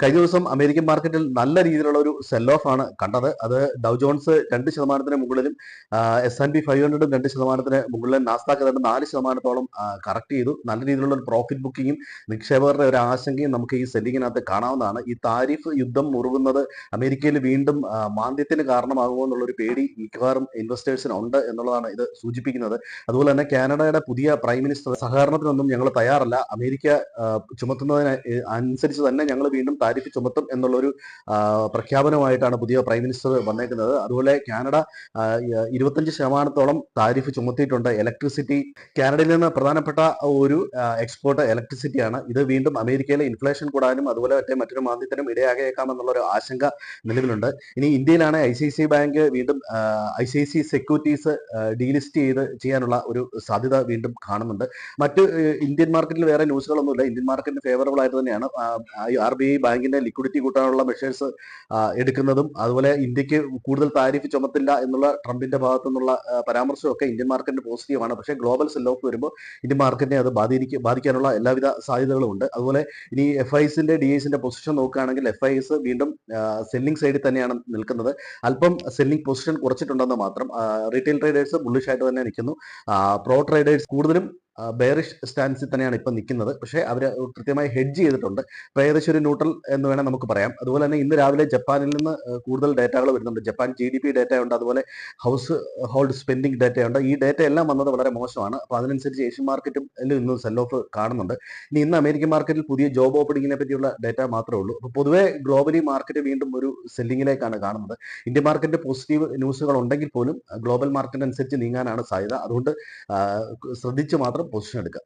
കഴിഞ്ഞ ദിവസം അമേരിക്കൻ മാർക്കറ്റിൽ നല്ല രീതിയിലുള്ള ഒരു സെൽ ഓഫ് ആണ് കണ്ടത്. അത് ഡൗ ജോൺസ് 2% മുകളിലും S&P 500 2% മുകളിലും നാസ്ഡാക്ക് ഏതാണ്ട് 4%-ഓളം കറക്റ്റ് ചെയ്തു. നല്ല രീതിയിലുള്ള ഒരു പ്രോഫിറ്റ് ബുക്കിങ്ങും നിക്ഷേപകരുടെ ഒരു ആശങ്കയും നമുക്ക് ഈ സെല്ലിങ്ങിനകത്ത് കാണാവുന്നതാണ്. ഈ താരിഫ് യുദ്ധം മുറുകുന്നത് അമേരിക്കയിൽ വീണ്ടും മാന്ദ്യത്തിന് കാരണമാകുമോ എന്നുള്ളൊരു പേടി മിക്കവാറും ഇൻവെസ്റ്റേഴ്സിന് ഉണ്ട് എന്നുള്ളതാണ് ഇത് സൂചിപ്പിക്കുന്നത്. അതുപോലെ തന്നെ കാനഡയുടെ പുതിയ പ്രൈം മിനിസ്റ്റർ സഹകരണത്തിനൊന്നും ഞങ്ങൾ തയ്യാറല്ല, അമേരിക്ക ചുമത്തുന്നതിന് അനുസരിച്ച് തന്നെ ഞങ്ങൾ വീണ്ടും താരിഫ് ചുമത്തും എന്നുള്ളൊരു പ്രഖ്യാപനമായിട്ടാണ് പുതിയ പ്രൈം മിനിസ്റ്റർ വന്നേക്കുന്നത്. അതുപോലെ കാനഡ 25%-ഓളം താരിഫ് ചുമത്തിയിട്ടുണ്ട്. ഇലക്ട്രിസിറ്റി കാനഡയിൽ നിന്ന് പ്രധാനപ്പെട്ട ഒരു എക്സ്പോർട്ട് ഇലക്ട്രിസിറ്റിയാണ്. ഇത് വീണ്ടും അമേരിക്കയിലെ ഇൻഫ്ലേഷൻ കൂടാനും അതുപോലെ മറ്റൊരു മാന്ദ്യത്തിനും ഇടയാകേക്കാം എന്നുള്ള ഒരു ആശങ്ക നിലവിലുണ്ട്. ഇനി ഇന്ത്യയിലാണ് ICICI ബാങ്ക് വീണ്ടും ICICI സെക്യൂരിറ്റീസ് ഡീലിസ്റ്റ് ചെയ്യാനുള്ള ഒരു സാധ്യത വീണ്ടും കാണുന്നുണ്ട്. മറ്റ് ഇന്ത്യൻ മാർക്കറ്റിൽ വേറെ ന്യൂസുകളൊന്നുമില്ല. ഇന്ത്യൻ മാർക്കറ്റിന് ഫേവറബിൾ ആയിട്ട് തന്നെയാണ്. RBI ബാങ്കിന്റെ ലിക്വിഡിറ്റി കൂട്ടാനുള്ള മെഷേഴ്സ് എടുക്കുന്നതും അതുപോലെ ഇന്ത്യക്ക് കൂടുതൽ താരിഫ് ചുമത്തില്ല എന്നുള്ള ട്രംപിന്റെ ഭാഗത്തു നിന്നുള്ള പരാമർശമൊക്കെ ഇന്ത്യൻ മാർക്കറ്റിന് പോസിറ്റീവാണ്. പക്ഷേ ഗ്ലോബൽ സെൽ ഓഫ് വരുമ്പോൾ ഇന്ത്യൻ മാർക്കറ്റിനെ അത് ബാധിക്കാനുള്ള എല്ലാവിധ സാധ്യതകളും ഉണ്ട്. അതുപോലെ ഇനി FISന്റെ DISന്റെ പൊസിഷൻ നോക്കുകയാണെങ്കിൽ FIS വീണ്ടും സെല്ലിംഗ് സൈഡിൽ തന്നെയാണ് നിൽക്കുന്നത്. അല്പം സെല്ലിംഗ് പൊസിഷൻ കുറച്ചിട്ടുണ്ടെന്ന് മാത്രം. റീറ്റെയിൽ ട്രേഡേഴ്സ് ബുള്ളിഷ് ആയിട്ട് തന്നെ നിൽക്കുന്നു. പ്രോ ട്രേഡേഴ്സ് കൂടുതലും ബെയറിഷ് സ്റ്റാൻസിൽ തന്നെയാണ് ഇപ്പം നിൽക്കുന്നത്. പക്ഷേ അവർ കൃത്യമായി ഹെഡ്ജ് ചെയ്തിട്ടുണ്ട്. ഇപ്പോൾ ഏകദേശം ഒരു ന്യൂട്രൽ എന്ന് വേണം നമുക്ക് പറയാം. അതുപോലെ തന്നെ ഇന്ന് രാവിലെ ജപ്പാനിൽ നിന്ന് കൂടുതൽ ഡേറ്റകൾ വരുന്നുണ്ട്. ജപ്പാൻ GDP ഡേറ്റ ഉണ്ട്, അതുപോലെ ഹൗസ് ഹോൾഡ് സ്പെൻഡിങ് ഡേറ്റയുണ്ട്. ഈ ഡേറ്റ എല്ലാം വന്നത് വളരെ മോശമാണ്. അപ്പോൾ അതിനനുസരിച്ച് ഏഷ്യൻ മാർക്കറ്റും ഇന്ന് സെൽ ഓഫ് കാണുന്നുണ്ട്. ഇന്ന് അമേരിക്കൻ മാർക്കറ്റിൽ പുതിയ ജോബ് ഓപ്പണിങ്ങിനെ പറ്റിയുള്ള ഡേറ്റ മാത്രമേ ഉള്ളൂ. അപ്പോൾ പൊതുവെ ഗ്ലോബലി മാർക്കറ്റ് വീണ്ടും ഒരു സെല്ലിങ്ങിലേക്കാണ് കാണുന്നത്. ഇന്ത്യൻ മാർക്കറ്റിന്റെ പോസിറ്റീവ് ന്യൂസുകൾ ഉണ്ടെങ്കിൽ പോലും ഗ്ലോബൽ മാർക്കറ്റ് അനുസരിച്ച് നീങ്ങാനാണ് സാധ്യത. അതുകൊണ്ട് ശ്രദ്ധിച്ച് മാത്രം പൊസിഷൻ എടുക്കുക.